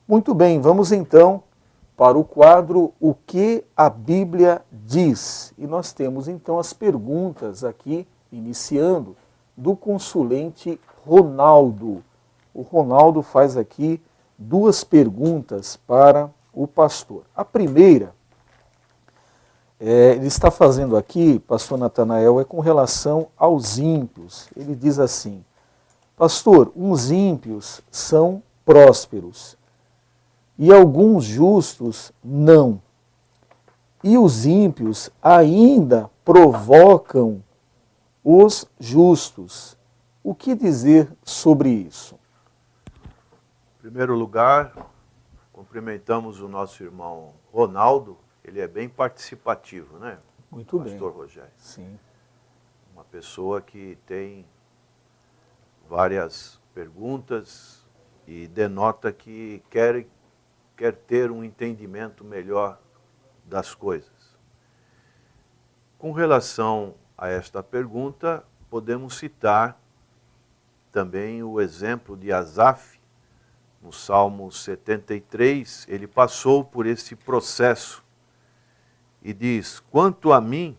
Muito bem, vamos então para o quadro O que a Bíblia diz. E nós temos então as perguntas aqui, iniciando, do consulente Ronaldo. O Ronaldo faz aqui duas perguntas para o pastor. A primeira, ele está fazendo aqui, pastor Natanael, é com relação aos ímpios. Ele diz assim: pastor, uns ímpios são prósperos e alguns justos não. E os ímpios ainda provocam os justos. O que dizer sobre isso? Em primeiro lugar, cumprimentamos o nosso irmão Ronaldo. Ele é bem participativo, né? Muito bem. Pastor Rogério. Sim. Uma pessoa que tem várias perguntas e denota que quer ter um entendimento melhor das coisas. Com relação a esta pergunta, podemos citar também o exemplo de Asaf. No Salmo 73, ele passou por esse processo e diz: quanto a mim,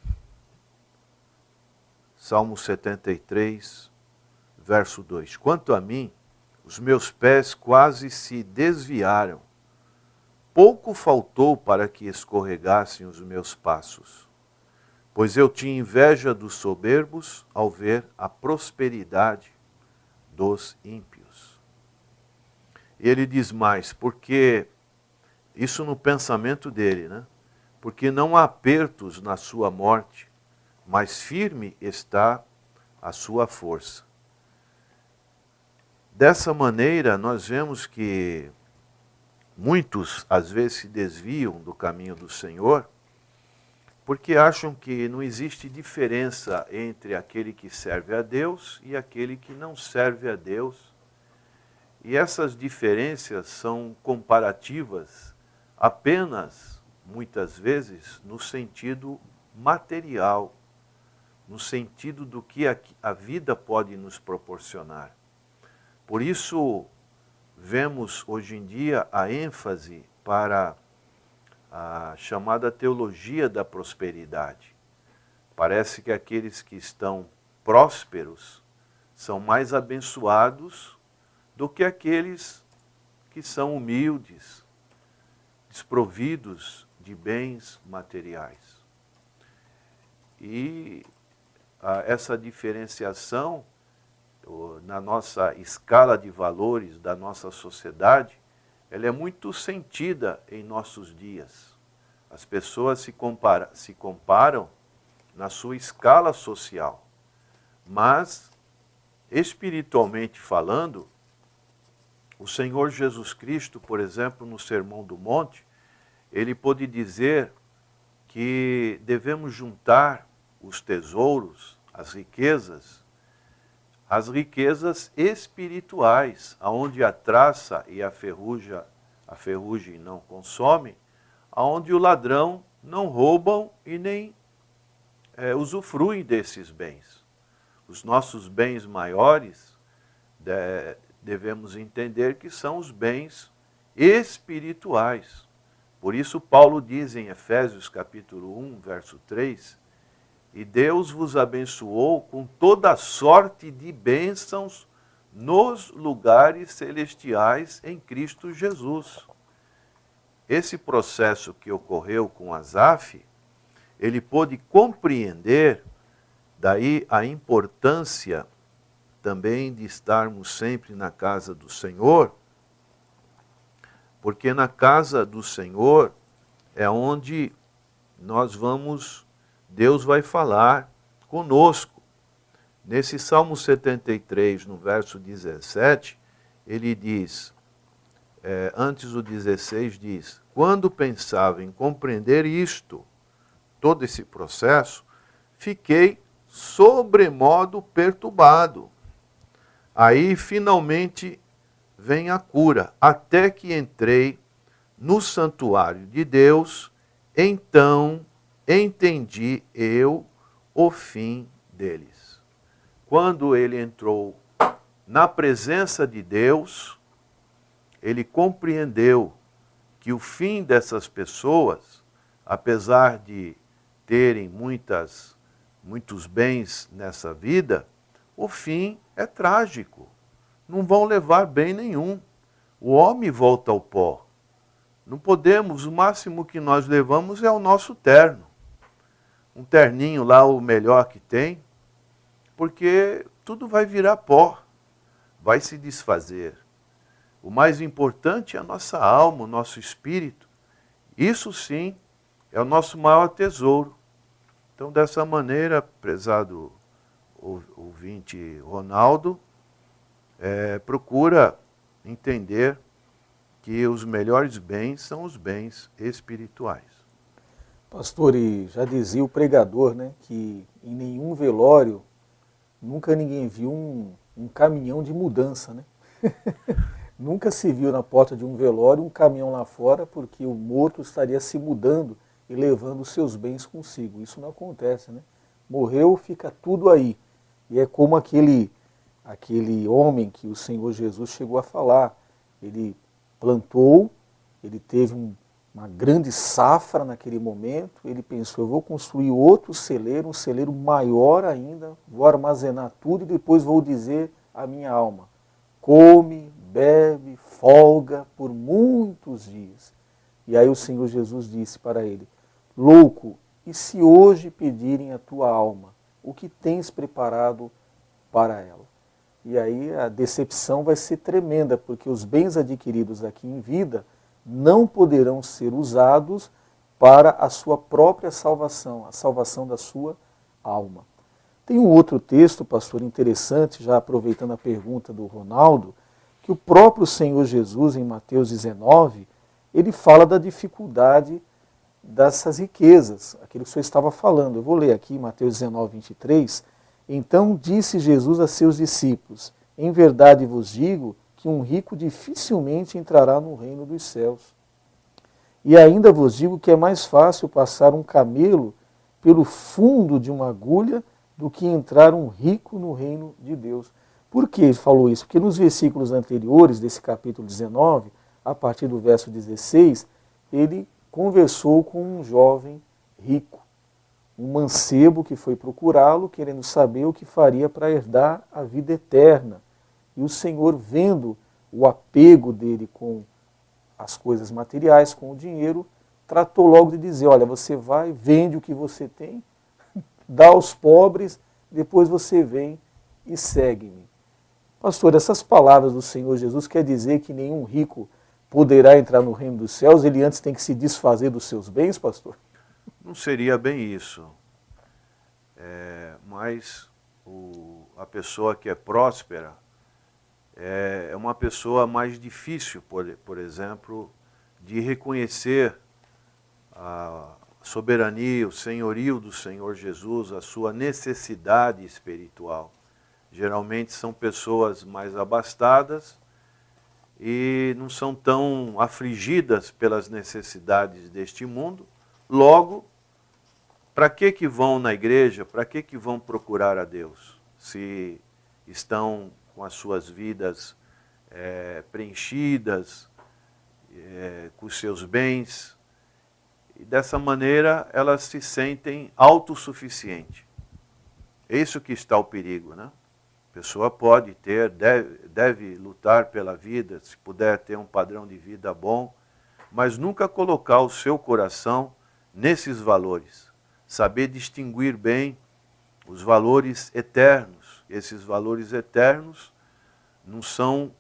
Salmo 73, verso 2, quanto a mim, os meus pés quase se desviaram, pouco faltou para que escorregassem os meus passos, pois eu tinha inveja dos soberbos ao ver a prosperidade dos ímpios. E ele diz mais, porque, isso no pensamento dele, né? Porque não há apertos na sua morte, mas firme está a sua força. Dessa maneira, nós vemos que muitos, às vezes, se desviam do caminho do Senhor, porque acham que não existe diferença entre aquele que serve a Deus e aquele que não serve a Deus. E essas diferenças são comparativas apenas, muitas vezes, no sentido material, no sentido do que a vida pode nos proporcionar. Por isso, vemos hoje em dia a ênfase para a chamada teologia da prosperidade. Parece que aqueles que estão prósperos são mais abençoados do que aqueles que são humildes, desprovidos de bens materiais. E essa diferenciação na nossa escala de valores da nossa sociedade, ela é muito sentida em nossos dias. As pessoas se comparam na sua escala social, mas, espiritualmente falando, o Senhor Jesus Cristo, por exemplo, no Sermão do Monte, ele pôde dizer que devemos juntar os tesouros, as riquezas espirituais, aonde a traça e a ferrugem não consomem, aonde o ladrão não roubam e nem usufruem desses bens. Os nossos bens maiores devemos entender que são os bens espirituais. Por isso Paulo diz em Efésios capítulo 1, verso 3, e Deus vos abençoou com toda sorte de bênçãos nos lugares celestiais em Cristo Jesus. Esse processo que ocorreu com Asaf, ele pôde compreender daí a importância também de estarmos sempre na casa do Senhor, porque na casa do Senhor é onde Deus vai falar conosco. Nesse Salmo 73, no verso 17, ele diz, antes do 16 diz, quando pensava em compreender isto, todo esse processo, fiquei sobremodo perturbado. Aí, finalmente, vem a cura. Até que entrei no santuário de Deus, então entendi eu o fim deles. Quando ele entrou na presença de Deus, ele compreendeu que o fim dessas pessoas, apesar de terem muitos bens nessa vida, o fim é trágico. Não vão levar bem nenhum. O homem volta ao pó. Não podemos, o máximo que nós levamos é o nosso terno. Um terninho lá, o melhor que tem, porque tudo vai virar pó, vai se desfazer. O mais importante é a nossa alma, o nosso espírito. Isso sim é o nosso maior tesouro. Então, dessa maneira, prezado ouvinte Ronaldo, procura entender que os melhores bens são os bens espirituais. Pastor, e já dizia o pregador, né, que em nenhum velório nunca ninguém viu um caminhão de mudança, né? Nunca se viu na porta de um velório um caminhão lá fora porque o morto estaria se mudando e levando os seus bens consigo. Isso não acontece, né? Morreu, fica tudo aí. E é como aquele homem que o Senhor Jesus chegou a falar. Ele plantou, ele teve uma grande safra naquele momento, ele pensou, eu vou construir outro celeiro, um celeiro maior ainda, vou armazenar tudo e depois vou dizer à minha alma, come, bebe, folga por muitos dias. E aí o Senhor Jesus disse para ele, louco, e se hoje pedirem a tua alma, o que tens preparado para ela? E aí a decepção vai ser tremenda, porque os bens adquiridos aqui em vida não poderão ser usados para a sua própria salvação, a salvação da sua alma. Tem um outro texto, pastor, interessante, já aproveitando a pergunta do Ronaldo, que o próprio Senhor Jesus, em Mateus 19, ele fala da dificuldade dessas riquezas, aquilo que o senhor estava falando. Eu vou ler aqui, Mateus 19, 23. Então disse Jesus a seus discípulos, em verdade vos digo que um rico dificilmente entrará no reino dos céus. E ainda vos digo que é mais fácil passar um camelo pelo fundo de uma agulha do que entrar um rico no reino de Deus. Por que ele falou isso? Porque nos versículos anteriores desse capítulo 19, a partir do verso 16, ele conversou com um jovem rico, um mancebo que foi procurá-lo, querendo saber o que faria para herdar a vida eterna. E o Senhor, vendo o apego dele com as coisas materiais, com o dinheiro, tratou logo de dizer, olha, você vai, vende o que você tem, dá aos pobres, depois você vem e segue-me. Pastor, essas palavras do Senhor Jesus quer dizer que nenhum rico poderá entrar no reino dos céus, ele antes tem que se desfazer dos seus bens, pastor? Não seria bem isso. Mas a pessoa que é próspera é uma pessoa mais difícil, por exemplo, de reconhecer a soberania, o senhorio do Senhor Jesus, a sua necessidade espiritual. Geralmente são pessoas mais abastadas e não são tão afligidas pelas necessidades deste mundo. Logo, para que vão na igreja? Para que vão procurar a Deus? Se estão com as suas vidas preenchidas, com os seus bens. E dessa maneira elas se sentem autossuficientes. É isso que está o perigo, né? A pessoa pode ter, deve lutar pela vida, se puder ter um padrão de vida bom, mas nunca colocar o seu coração nesses valores. Saber distinguir bem os valores eternos. Esses valores eternos não são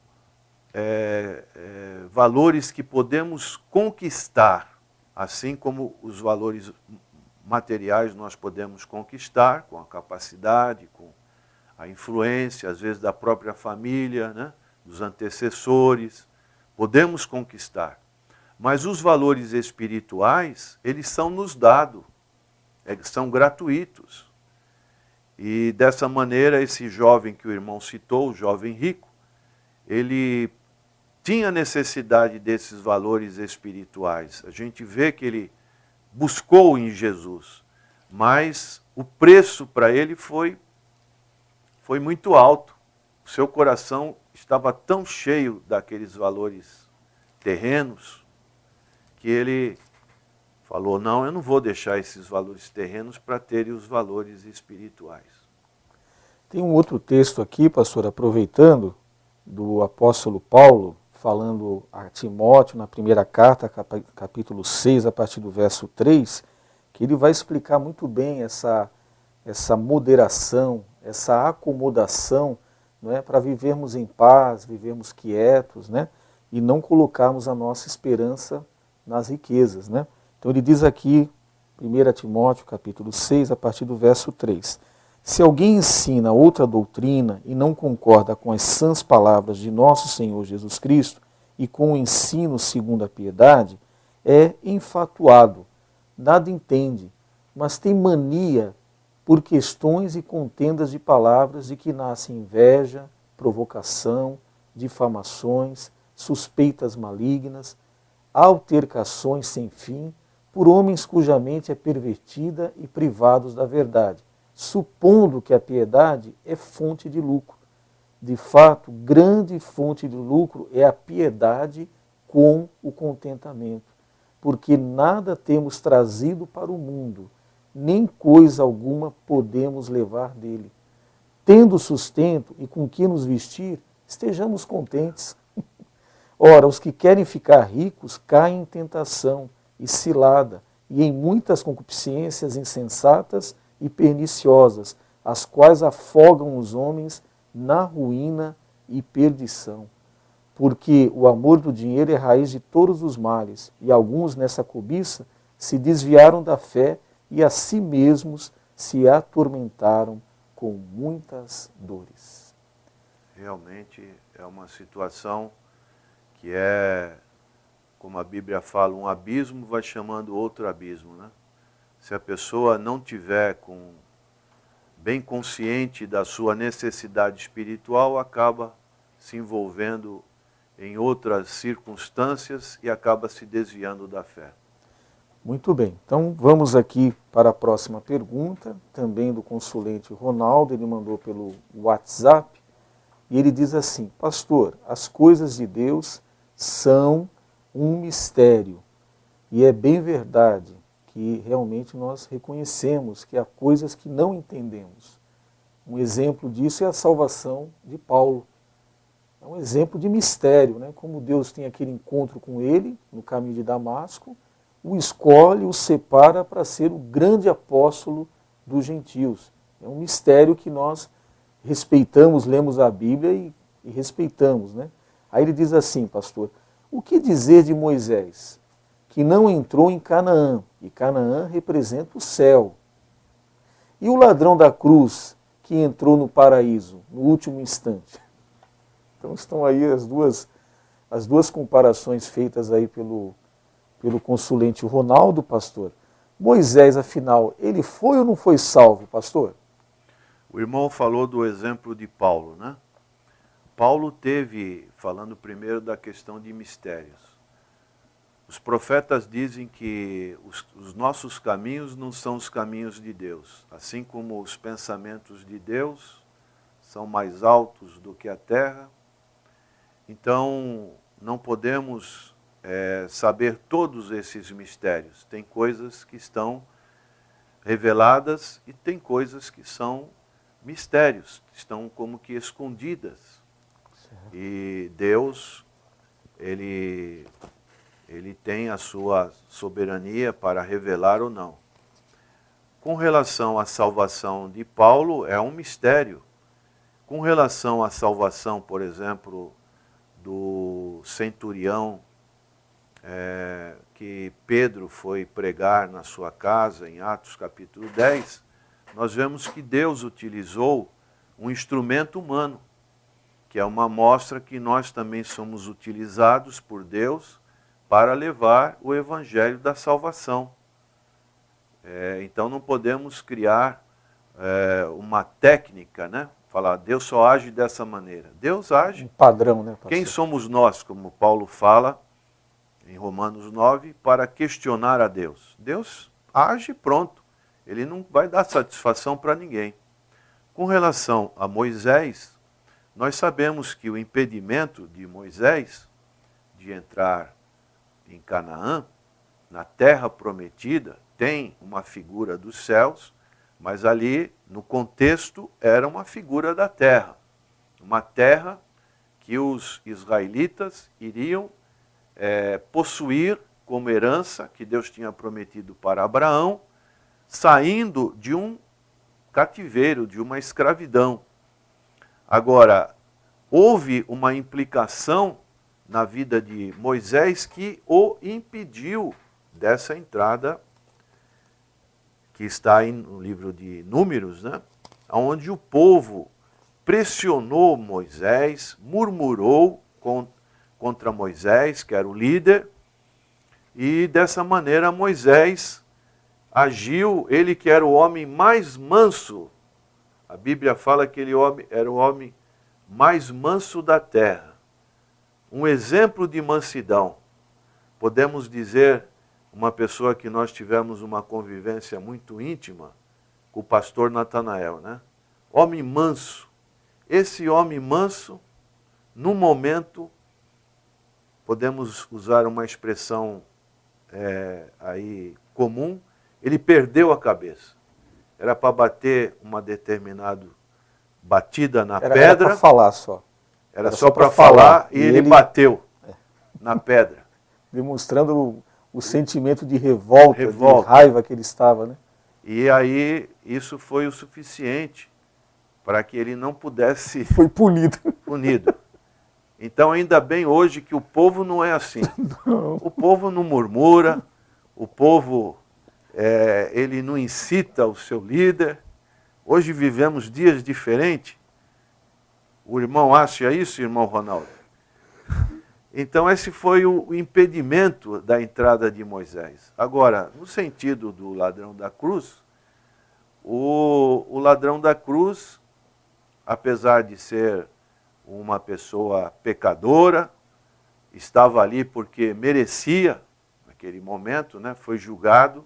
valores que podemos conquistar, assim como os valores materiais nós podemos conquistar com a capacidade, com a influência, às vezes, da própria família, né, dos antecessores, podemos conquistar. Mas os valores espirituais, eles são nos dados, são gratuitos. E dessa maneira, esse jovem que o irmão citou, o jovem rico, ele tinha necessidade desses valores espirituais. A gente vê que ele buscou em Jesus, mas o preço para ele foi muito alto. O seu coração estava tão cheio daqueles valores terrenos, que ele falou, não, eu não vou deixar esses valores terrenos para terem os valores espirituais. Tem um outro texto aqui, pastor, aproveitando, do apóstolo Paulo, falando a Timóteo na primeira carta, capítulo 6, a partir do verso 3, que ele vai explicar muito bem essa moderação, essa acomodação, não é, para vivermos em paz, vivermos quietos, né, e não colocarmos a nossa esperança nas riquezas. Né? Então ele diz aqui, 1 Timóteo capítulo 6, a partir do verso 3, se alguém ensina outra doutrina e não concorda com as sãs palavras de nosso Senhor Jesus Cristo e com o ensino segundo a piedade, é enfatuado, nada entende, mas tem mania por questões e contendas de palavras de que nasce inveja, provocação, difamações, suspeitas malignas, altercações sem fim, por homens cuja mente é pervertida e privados da verdade, supondo que a piedade é fonte de lucro. De fato, grande fonte de lucro é a piedade com o contentamento, porque nada temos trazido para o mundo, nem coisa alguma podemos levar dele. Tendo sustento e com que nos vestir, estejamos contentes. Ora, os que querem ficar ricos caem em tentação e cilada, e em muitas concupiscências insensatas e perniciosas, as quais afogam os homens na ruína e perdição. Porque o amor do dinheiro é raiz de todos os males, e alguns nessa cobiça se desviaram da fé e a si mesmos se atormentaram com muitas dores. Realmente é uma situação que é, como a Bíblia fala, um abismo vai chamando outro abismo, né? Se a pessoa não tiver bem consciente da sua necessidade espiritual, acaba se envolvendo em outras circunstâncias e acaba se desviando da fé. Muito bem, então vamos aqui para a próxima pergunta, também do consulente Ronaldo, ele mandou pelo WhatsApp, e ele diz assim, pastor, as coisas de Deus são um mistério, e é bem verdade que realmente nós reconhecemos que há coisas que não entendemos. Um exemplo disso é a salvação de Paulo. É um exemplo de mistério, né? Como Deus tem aquele encontro com ele no caminho de Damasco, o escolhe, o separa para ser o grande apóstolo dos gentios. É um mistério que nós respeitamos, lemos a Bíblia e respeitamos. Né? Aí ele diz assim, pastor, o que dizer de Moisés, que não entrou em Canaã, e Canaã representa o céu, e o ladrão da cruz, que entrou no paraíso, no último instante? Então estão aí as duas comparações feitas aí pelo consulente Ronaldo, pastor. Moisés, afinal, ele foi ou não foi salvo, pastor? O irmão falou do exemplo de Paulo, né? Paulo teve, falando primeiro da questão de mistérios. Os profetas dizem que os nossos caminhos não são os caminhos de Deus. Assim como os pensamentos de Deus são mais altos do que a terra, então não podemos saber todos esses mistérios. Tem coisas que estão reveladas e tem coisas que são mistérios, estão como que escondidas. Certo. E Deus, Ele tem a sua soberania para revelar ou não. Com relação à salvação de Paulo, é um mistério. Com relação à salvação, por exemplo, do centurião, que Pedro foi pregar na sua casa, em Atos capítulo 10, nós vemos que Deus utilizou um instrumento humano, que é uma amostra que nós também somos utilizados por Deus para levar o evangelho da salvação. Então não podemos criar uma técnica, né? Falar, Deus só age dessa maneira. Deus age. Um padrão, né, pastor? Quem somos nós, como Paulo fala em Romanos 9, para questionar a Deus? Deus age, pronto. Ele não vai dar satisfação para ninguém. Com relação a Moisés, nós sabemos que o impedimento de Moisés de entrar em Canaã, na terra prometida, tem uma figura dos céus, mas ali, no contexto, era uma figura da terra. Uma terra que os israelitas iriam possuir como herança, que Deus tinha prometido para Abraão, saindo de um cativeiro, de uma escravidão. Agora, houve uma implicação na vida de Moisés que o impediu dessa entrada, que está no livro de Números, né? Onde o povo pressionou Moisés, murmurou contra Moisés, que era o líder, e dessa maneira Moisés agiu, ele que era o homem mais manso. A Bíblia fala que ele era o homem mais manso da terra. Um exemplo de mansidão. Podemos dizer, uma pessoa que nós tivemos uma convivência muito íntima, com o pastor Natanael, né? Homem manso. Esse homem manso, no momento, podemos usar uma expressão aí comum, ele perdeu a cabeça. Era para bater uma determinada batida na pedra. Era para falar só. Era só para falar e ele bateu na pedra. Demonstrando o sentimento de revolta, de raiva que ele estava, né? E aí isso foi o suficiente para que ele não pudesse... Foi punido. Então ainda bem hoje que o povo não é assim. Não. O povo não murmura, o povo ele não incita o seu líder. Hoje vivemos dias diferentes. O irmão acha isso, irmão Ronaldo? Então esse foi o impedimento da entrada de Moisés. Agora, no sentido do ladrão da cruz, o ladrão da cruz, apesar de ser uma pessoa pecadora, estava ali porque merecia, naquele momento, né, foi julgado.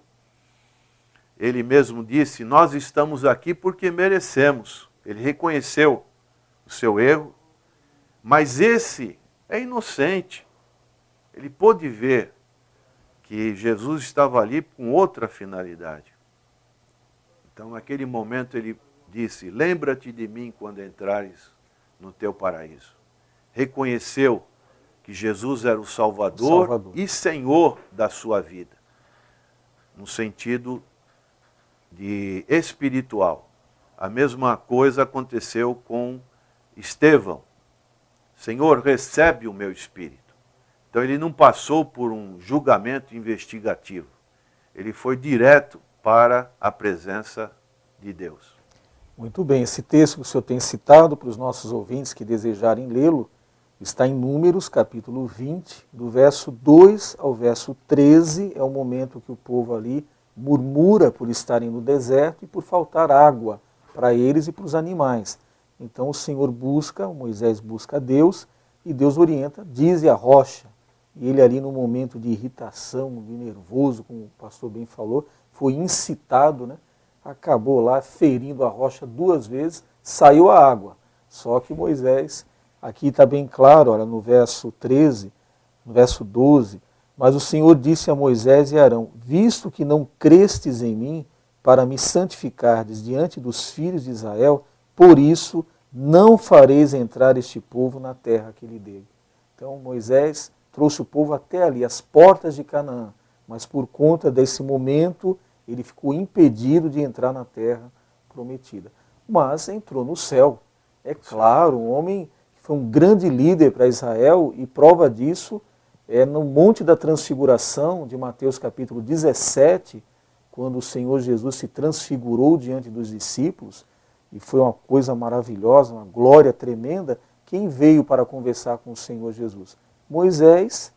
Ele mesmo disse, nós estamos aqui porque merecemos. Ele reconheceu o seu erro, mas esse é inocente. Ele pôde ver que Jesus estava ali com outra finalidade. Então, naquele momento, ele disse, lembra-te de mim quando entrares no teu paraíso. Reconheceu que Jesus era o Salvador e Senhor da sua vida, no sentido de espiritual. A mesma coisa aconteceu com Estevão. Senhor, recebe o meu espírito. Então ele não passou por um julgamento investigativo. Ele foi direto para a presença de Deus. Muito bem, esse texto que o senhor tem citado para os nossos ouvintes que desejarem lê-lo, está em Números, capítulo 20, do verso 2 ao verso 13, é o momento que o povo ali murmura por estarem no deserto e por faltar água para eles e para os animais. Então o Senhor Moisés busca a Deus e Deus orienta, dize a rocha. E ele ali no momento de irritação, de nervoso, como o pastor bem falou, foi incitado, né? Acabou lá ferindo a rocha 2 vezes, saiu a água. Só que Moisés, aqui está bem claro, olha, no verso 13, no verso 12, mas o Senhor disse a Moisés e Arão, visto que não crestes em mim para me santificardes diante dos filhos de Israel, por isso não fareis entrar este povo na terra que lhe dei. Então Moisés trouxe o povo até ali, as portas de Canaã, mas por conta desse momento ele ficou impedido de entrar na terra prometida. Mas entrou no céu. É claro, um homem que foi um grande líder para Israel, e prova disso é no Monte da Transfiguração, de Mateus capítulo 17, quando o Senhor Jesus se transfigurou diante dos discípulos, e foi uma coisa maravilhosa, uma glória tremenda. Quem veio para conversar com o Senhor Jesus? Moisés,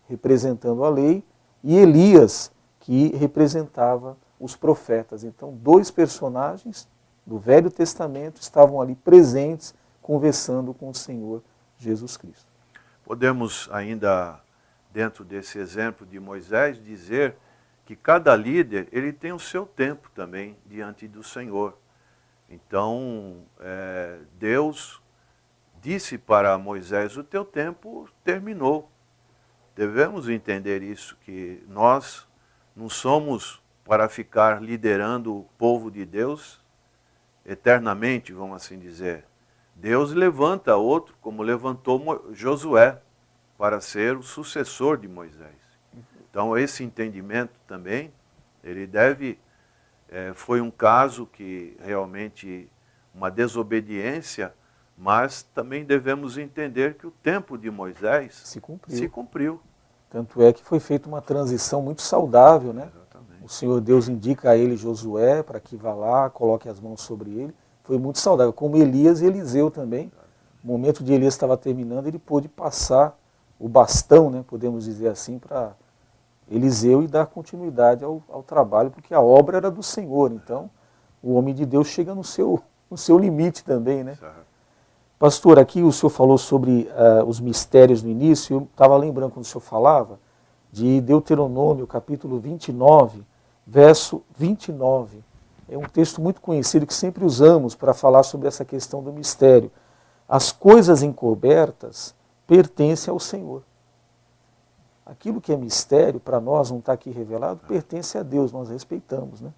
representando a lei, e Elias, que representava os profetas. Então, 2 personagens do Velho Testamento estavam ali presentes, conversando com o Senhor Jesus Cristo. Podemos ainda, dentro desse exemplo de Moisés, dizer que cada líder ele tem o seu tempo também diante do Senhor. Então, Deus disse para Moisés, o teu tempo terminou. Devemos entender isso, que nós não somos para ficar liderando o povo de Deus eternamente, vamos assim dizer. Deus levanta outro, como levantou Josué, para ser o sucessor de Moisés. Então esse entendimento também, ele foi um caso que realmente, uma desobediência, mas também devemos entender que o tempo de Moisés se cumpriu. Tanto é que foi feita uma transição muito saudável, né? Exatamente. O Senhor Deus indica a ele Josué para que vá lá, coloque as mãos sobre ele. Foi muito saudável, como Elias e Eliseu também. No momento de Elias estava terminando, ele pôde passar o bastão, né, podemos dizer assim, para Eliseu e dar continuidade ao trabalho, porque a obra era do Senhor. Então, o homem de Deus chega no seu limite também, né? Pastor, aqui o senhor falou sobre os mistérios no início. Eu estava lembrando quando o senhor falava de Deuteronômio, capítulo 29, verso 29. É um texto muito conhecido que sempre usamos para falar sobre essa questão do mistério. As coisas encobertas pertencem ao Senhor. Aquilo que é mistério, para nós não está aqui revelado, pertence a Deus, nós respeitamos, né?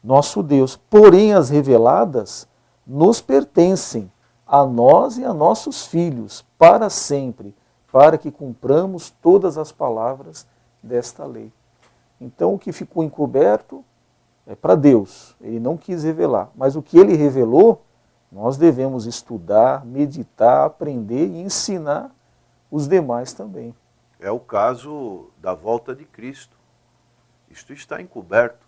Nosso Deus. Porém, as reveladas nos pertencem, a nós e a nossos filhos, para sempre, para que cumpramos todas as palavras desta lei. Então, o que ficou encoberto é para Deus, ele não quis revelar, mas o que ele revelou, nós devemos estudar, meditar, aprender e ensinar os demais também. É o caso da volta de Cristo. Isto está encoberto.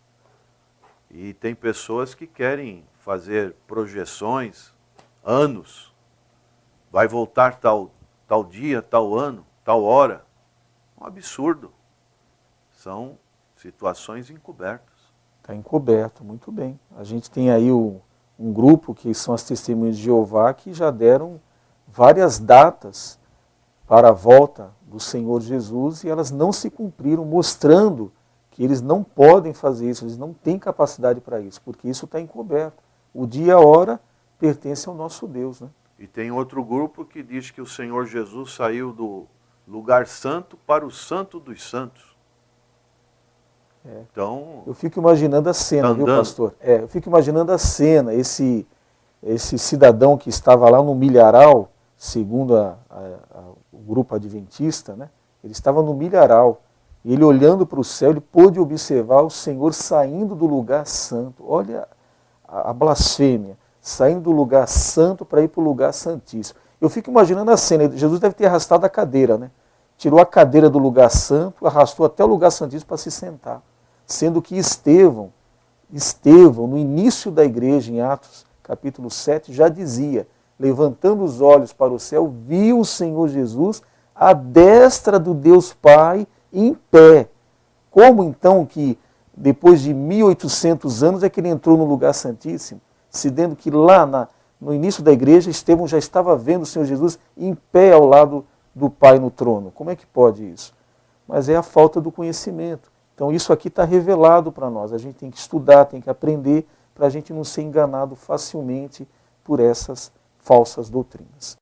E tem pessoas que querem fazer projeções, anos. Vai voltar tal dia, tal ano, tal hora. Um absurdo. São situações encobertas. Está encoberto, muito bem. A gente tem aí um grupo que são as Testemunhas de Jeová que já deram várias datas para a volta do Senhor Jesus e elas não se cumpriram, mostrando que eles não podem fazer isso, eles não têm capacidade para isso, porque isso está encoberto. O dia e a hora pertence ao nosso Deus, né? E tem outro grupo que diz que o Senhor Jesus saiu do lugar santo para o santo dos santos. Então, eu fico imaginando a cena, viu, pastor? Eu fico imaginando a cena, esse cidadão que estava lá no milharal, segundo o grupo adventista, né? Ele estava no milharal, e ele olhando para o céu, ele pôde observar o Senhor saindo do lugar santo. Olha a blasfêmia, saindo do lugar santo para ir para o lugar santíssimo. Eu fico imaginando a cena, Jesus deve ter arrastado a cadeira, né? Tirou a cadeira do lugar santo, arrastou até o lugar santíssimo para se sentar. Sendo que Estevão, no início da igreja, em Atos capítulo 7, já dizia, levantando os olhos para o céu, viu o Senhor Jesus à destra do Deus Pai em pé. Como então que depois de 1800 anos é que ele entrou no lugar santíssimo? Sendo que lá no início da igreja, Estevão já estava vendo o Senhor Jesus em pé ao lado do Pai no trono. Como é que pode isso? Mas é a falta do conhecimento. Então isso aqui está revelado para nós, a gente tem que estudar, tem que aprender, para a gente não ser enganado facilmente por essas falsas doutrinas.